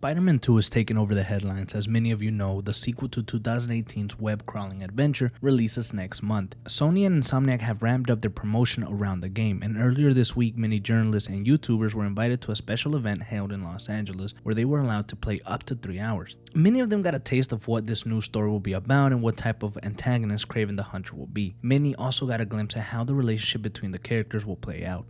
Spider-Man 2 is taking over the headlines. As many of you know, the sequel to 2018's web-crawling adventure releases next month. Sony and Insomniac have ramped up their promotion around the game, and earlier this week many journalists and YouTubers were invited to a special event held in Los Angeles where they were allowed to play up to 3 hours. Many of them got a taste of what this new story will be about and what type of antagonist Kraven the Hunter will be. Many also got a glimpse at how the relationship between the characters will play out.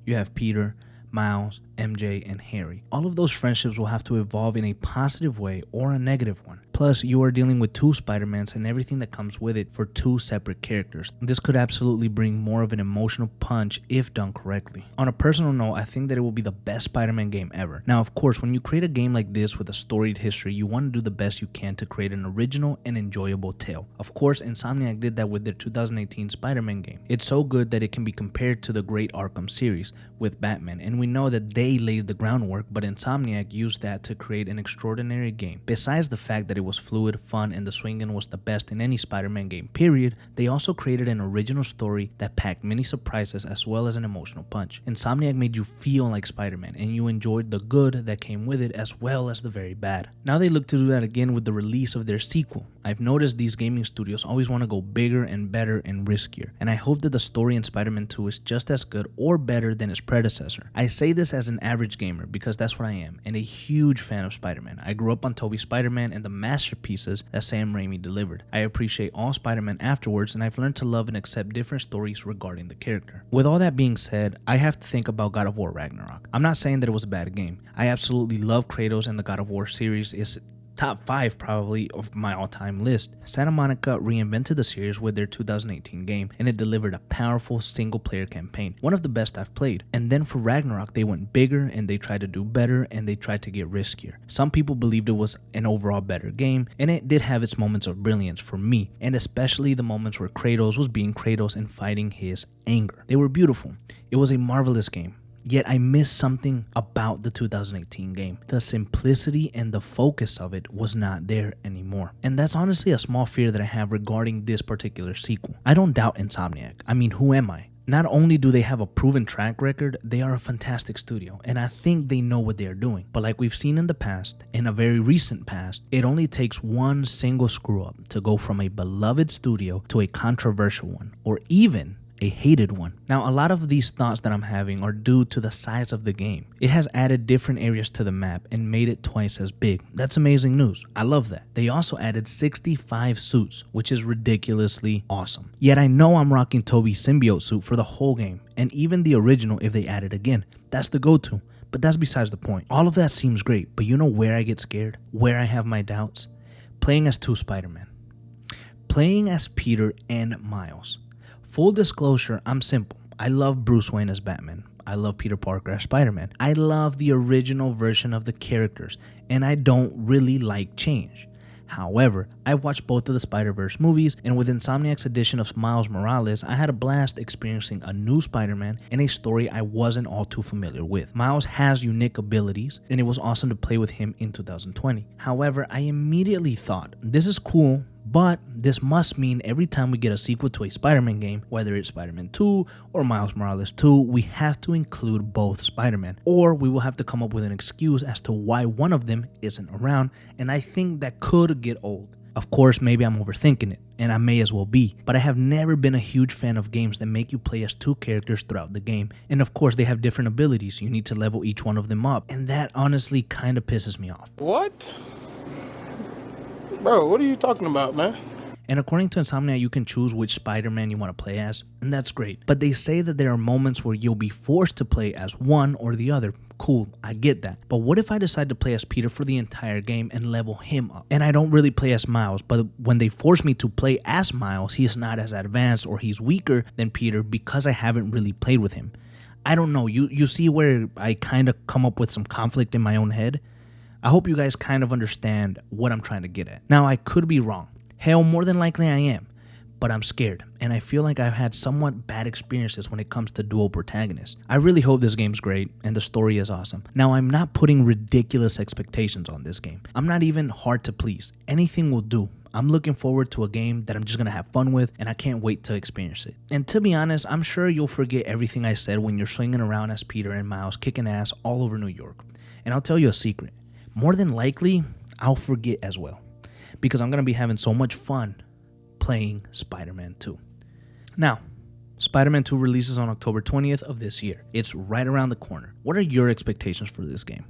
You have Peter, Miles, MJ, and Harry. All of those friendships will have to evolve in a positive way or a negative one. Plus, you are dealing with two Spider-Mans and everything that comes with it for two separate characters. This could absolutely bring more of an emotional punch if done correctly. On a personal note, I think that it will be the best Spider-Man game ever. Now, of course, when you create a game like this with a storied history, you want to do the best you can to create an original and enjoyable tale. Of course, Insomniac did that with their 2018 Spider-Man game. It's so good that it can be compared to the great Arkham series with Batman, and we know that they laid the groundwork, but Insomniac used that to create an extraordinary game. Besides the fact that it was fluid, fun, and the swinging was the best in any Spider-Man game, period, they also created an original story that packed many surprises as well as an emotional punch. Insomniac made you feel like Spider-Man, and you enjoyed the good that came with it as well as the very bad. Now they look to do that again with the release of their sequel. I've noticed these gaming studios always want to go bigger and better and riskier, and I hope that the story in Spider-Man 2 is just as good or better than its predecessor. I say this as an average gamer because that's what I am, and a huge fan of Spider-Man. I grew up on Tobey's Spider-Man and the masterpieces that Sam Raimi delivered. I appreciate all Spider-Man afterwards, and I've learned to love and accept different stories regarding the character. With all that being said, I have to think about God of War Ragnarok. I'm not saying that it was a bad game. I absolutely love Kratos, and the God of War series is top 5 probably of my all-time list. Santa Monica reinvented the series with their 2018 game, and it delivered a powerful single-player campaign, one of the best I've played. And then for Ragnarok, they went bigger and they tried to do better and they tried to get riskier. Some people believed it was an overall better game, and it did have its moments of brilliance for me, and especially the moments where Kratos was being Kratos and fighting his anger. They were beautiful. It was a marvelous game. Yet I missed something about the 2018 game. The simplicity and the focus of it was not there anymore. And that's honestly a small fear that I have regarding this particular sequel. I don't doubt Insomniac. I mean, who am I? Not only do they have a proven track record, they are a fantastic studio, and I think they know what they are doing. But like we've seen in the past, in a very recent past, it only takes one single screw up to go from a beloved studio to a controversial one, or even a hated one. Now, a lot of these thoughts that I'm having are due to the size of the game. It has added different areas to the map and made it twice as big. That's amazing news. I love that. They also added 65 suits, which is ridiculously awesome. Yet I know I'm rocking Tobey's symbiote suit for the whole game, and even the original if they add it again. That's the go-to, but that's besides the point. All of that seems great, but you know where I get scared? Where I have my doubts? Playing as two Spider-Man. Playing as Peter and Miles. Full disclosure, I'm simple. I love Bruce Wayne as Batman. I love Peter Parker as Spider-Man. I love the original version of the characters, and I don't really like change. However, I've watched both of the Spider-Verse movies, and with Insomniac's edition of Miles Morales, I had a blast experiencing a new Spider-Man in a story I wasn't all too familiar with. Miles has unique abilities, and it was awesome to play with him in 2020. However, I immediately thought, this is cool, but this must mean every time we get a sequel to a Spider-Man game, whether it's Spider-Man 2 or Miles Morales 2, we have to include both Spider-Man, or we will have to come up with an excuse as to why one of them isn't around, and I think that could get old. Of course, maybe I'm overthinking it, and I may as well be, but I have never been a huge fan of games that make you play as two characters throughout the game, and of course they have different abilities. You need to level each one of them up, and that honestly kind of pisses me off. What? Bro, what are you talking about, man? And according to Insomnia, you can choose which Spider-Man you want to play as, and that's great. But they say that there are moments where you'll be forced to play as one or the other. Cool, I get that. But what if I decide to play as Peter for the entire game and level him up? And I don't really play as Miles, but when they force me to play as Miles, he's not as advanced or he's weaker than Peter because I haven't really played with him. I don't know, you see where I kind of come up with some conflict in my own head? I hope you guys kind of understand what I'm trying to get at. Now, I could be wrong. Hell, more than likely I am. But I'm scared, and I feel like I've had somewhat bad experiences when it comes to dual protagonists. I really hope this game's great, and the story is awesome. Now, I'm not putting ridiculous expectations on this game. I'm not even hard to please. Anything will do. I'm looking forward to a game that I'm just gonna have fun with, and I can't wait to experience it. And to be honest, I'm sure you'll forget everything I said when you're swinging around as Peter and Miles kicking ass all over New York. And I'll tell you a secret. more than likely, I'll forget as well, because I'm going to be having so much fun playing Spider-Man 2. Now, Spider-Man 2 releases on October 20th of this year. It's right around the corner. What are your expectations for this game?